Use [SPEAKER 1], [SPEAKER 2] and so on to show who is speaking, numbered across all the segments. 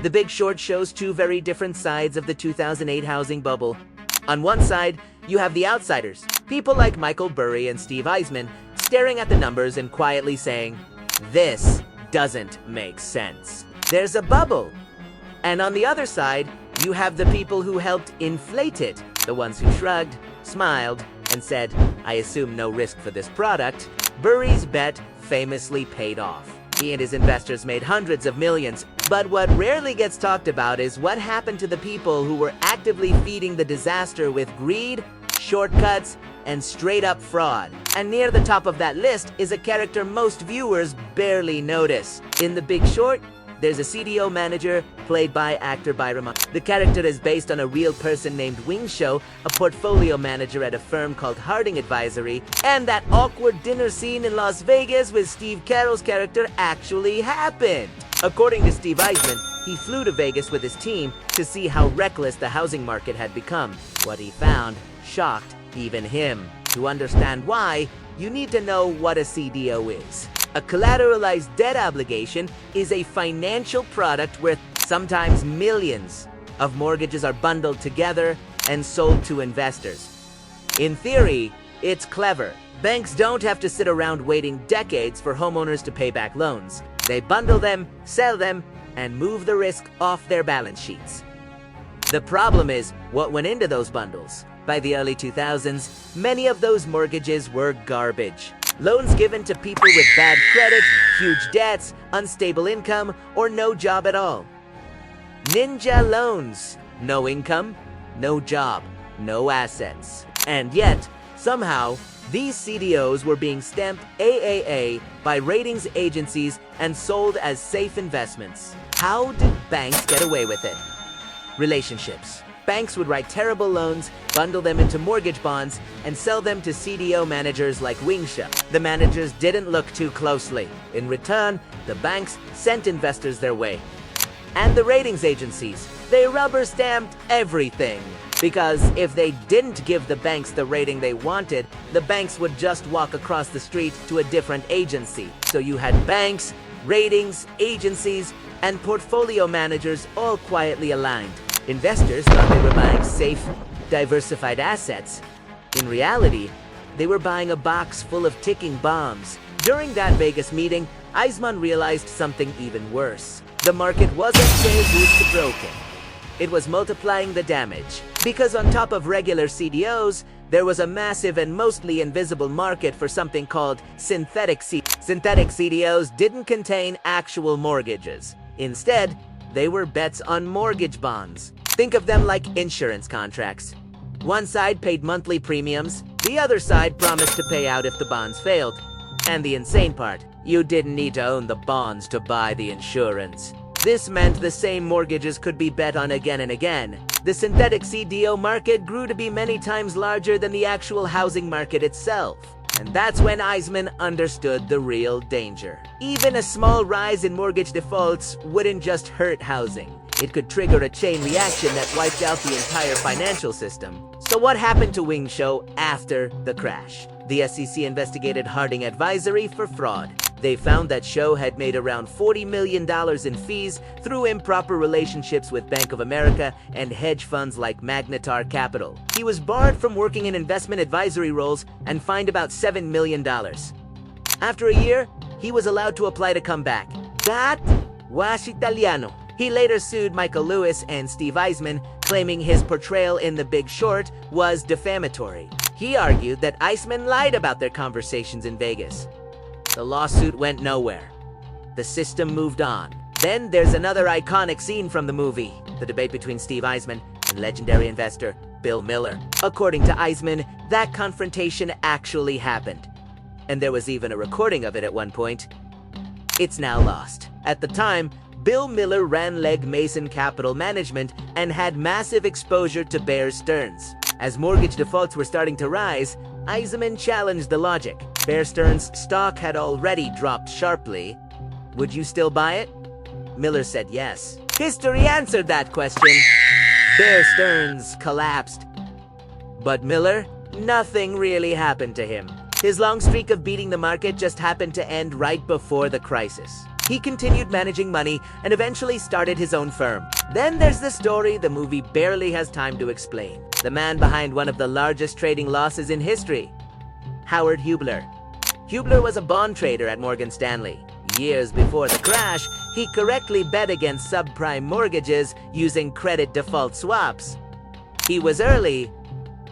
[SPEAKER 1] The Big Short shows two very different sides of the 2008 housing bubble. On one side, you have the outsiders, people like Michael Burry and Steve Eisman, staring at the numbers and quietly saying, "This doesn't make sense. There's a bubble." And on the other side, you have the people who helped inflate it, the ones who shrugged, smiled, and said, "I assume no risk for this product." Burry's bet famously paid off. He and his investors made hundreds of millions. But what rarely gets talked about is what happened to the people who were actively feeding the disaster with greed, shortcuts, and straight-up fraud. And near the top of that list is a character most viewers barely notice. In The Big Short, there's a CDO manager played by actor Byron. The character is based on a real person named Chau, a portfolio manager at a firm called Harding Advisory, and that awkward dinner scene in Las Vegas with Steve Carell's character actually happened. According to Steve Eisman, he flew to Vegas with his team to see how reckless the housing market had become. What he found shocked even him. To understand why, you need to know what a CDO is. A collateralized debt obligation is a financial product where sometimes millions of mortgages are bundled together and sold to investors. In theory, it's clever. Banks don't have to sit around waiting decades for homeowners to pay back loans. They bundle them, sell them, and move the risk off their balance sheets. The problem is what went into those bundles. By the early 2000s, many of those mortgages were garbage. Loans given to people with bad credit, huge debts, unstable income, or no job at all. Ninja loans. No income, no job, no assets. And yet, somehow, these CDOs were being stamped AAA by ratings agencies and sold as safe investments. How did banks get away with it? Relationships. Banks would write terrible loans, bundle them into mortgage bonds, and sell them to CDO managers like Chau. The managers didn't look too closely. In return, the banks sent investors their way. And the ratings agencies, they rubber-stamped everything. Because if they didn't give the banks the rating they wanted, the banks would just walk across the street to a different agency. So you had banks, ratings, agencies, and portfolio managers all quietly aligned. Investors thought they were buying safe, diversified assets. In reality, they were buying a box full of ticking bombs. During that Vegas meeting, Eisman realized something even worse. The market wasn't saying who's broken. It was multiplying the damage. Because on top of regular CDOs, there was a massive and mostly invisible market for something called synthetic CDOs. Synthetic CDOs didn't contain actual mortgages. Instead, they were bets on mortgage bonds. Think of them like insurance contracts. One side paid monthly premiums, the other side promised to pay out if the bonds failed. And the insane part, you didn't need to own the bonds to buy the insurance. This meant the same mortgages could be bet on again and again. The synthetic CDO market grew to be many times larger than the actual housing market itself. And that's when Eisman understood the real danger. Even a small rise in mortgage defaults wouldn't just hurt housing. It could trigger a chain reaction that wiped out the entire financial system. So what happened to Chau after the crash? The SEC investigated Harding Advisory for fraud. They found that Chau had made around $40 million in fees through improper relationships with Bank of America and hedge funds like Magnetar Capital. He was barred from working in investment advisory roles and fined about $7 million. After a year, he was allowed to apply to come back. That was Italiano. He later sued Michael Lewis and Steve Eisman, claiming his portrayal in The Big Short was defamatory. He argued that Eisman lied about their conversations in Vegas. The lawsuit went nowhere. The system moved on. Then there's another iconic scene from the movie, the debate between Steve Eisman and legendary investor Bill Miller. According to Eisman, that confrontation actually happened. And there was even a recording of it at one point. It's now lost. At the time, Bill Miller ran Legg Mason Capital Management and had massive exposure to Bear Stearns. As mortgage defaults were starting to rise, Eisman challenged the logic. Bear Stearns' stock had already dropped sharply. Would you still buy it? Miller said yes. History answered that question. Bear Stearns collapsed. But Miller, nothing really happened to him. His long streak of beating the market just happened to end right before the crisis. He continued managing money and eventually started his own firm. Then there's the story the movie barely has time to explain. The man behind one of the largest trading losses in history, Howard Hubler. Hubler was a bond trader at Morgan Stanley. Years before the crash, he correctly bet against subprime mortgages using credit default swaps. He was early,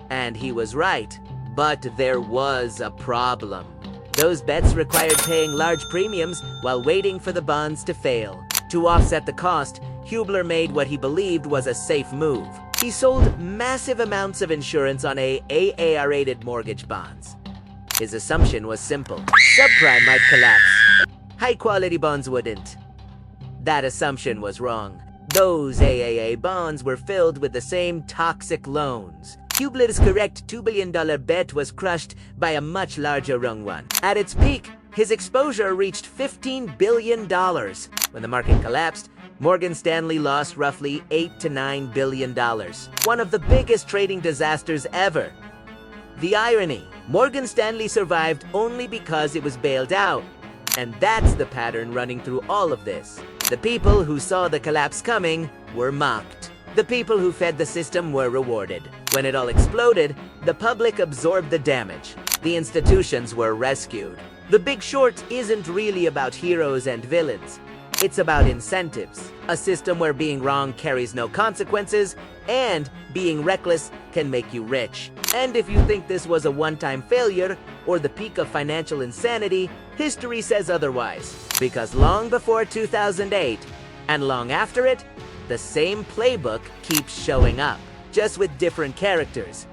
[SPEAKER 1] and he was right. But there was a problem. Those bets required paying large premiums while waiting for the bonds to fail. To offset the cost, Hubler made what he believed was a safe move. He sold massive amounts of insurance on AA-rated mortgage bonds. His assumption was simple. Subprime might collapse. High-quality bonds wouldn't. That assumption was wrong. Those AAA bonds were filled with the same toxic loans. Hubler's correct $2 billion bet was crushed by a much larger wrong one. At its peak, his exposure reached $15 billion. When the market collapsed, Morgan Stanley lost roughly $8 to $9 billion. One of the biggest trading disasters ever. The irony, Morgan Stanley survived only because it was bailed out. And that's the pattern running through all of this. The people who saw the collapse coming were mocked. The people who fed the system were rewarded. When it all exploded, the public absorbed the damage. The institutions were rescued. The Big Short isn't really about heroes and villains. It's about incentives. A system where being wrong carries no consequences, and being reckless can make you rich. And if you think this was a one-time failure, or the peak of financial insanity, history says otherwise. Because long before 2008, and long after it, the same playbook keeps showing up, just with different characters.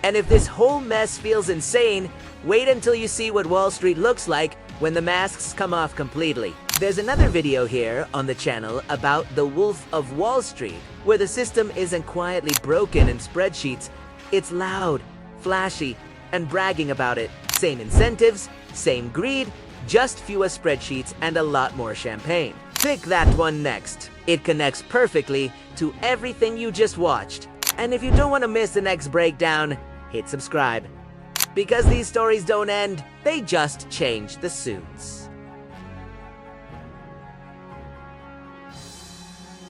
[SPEAKER 1] And if this whole mess feels insane, wait until you see what Wall Street looks like when the masks come off completely. There's another video here on the channel about the Wolf of Wall Street, where the system isn't quietly broken in spreadsheets. It's loud, flashy, and bragging about it. Same incentives, same greed, just fewer spreadsheets and a lot more champagne. Pick that one next. It connects perfectly to everything you just watched. And if you don't want to miss the next breakdown, hit subscribe. Because these stories don't end, they just change the suits.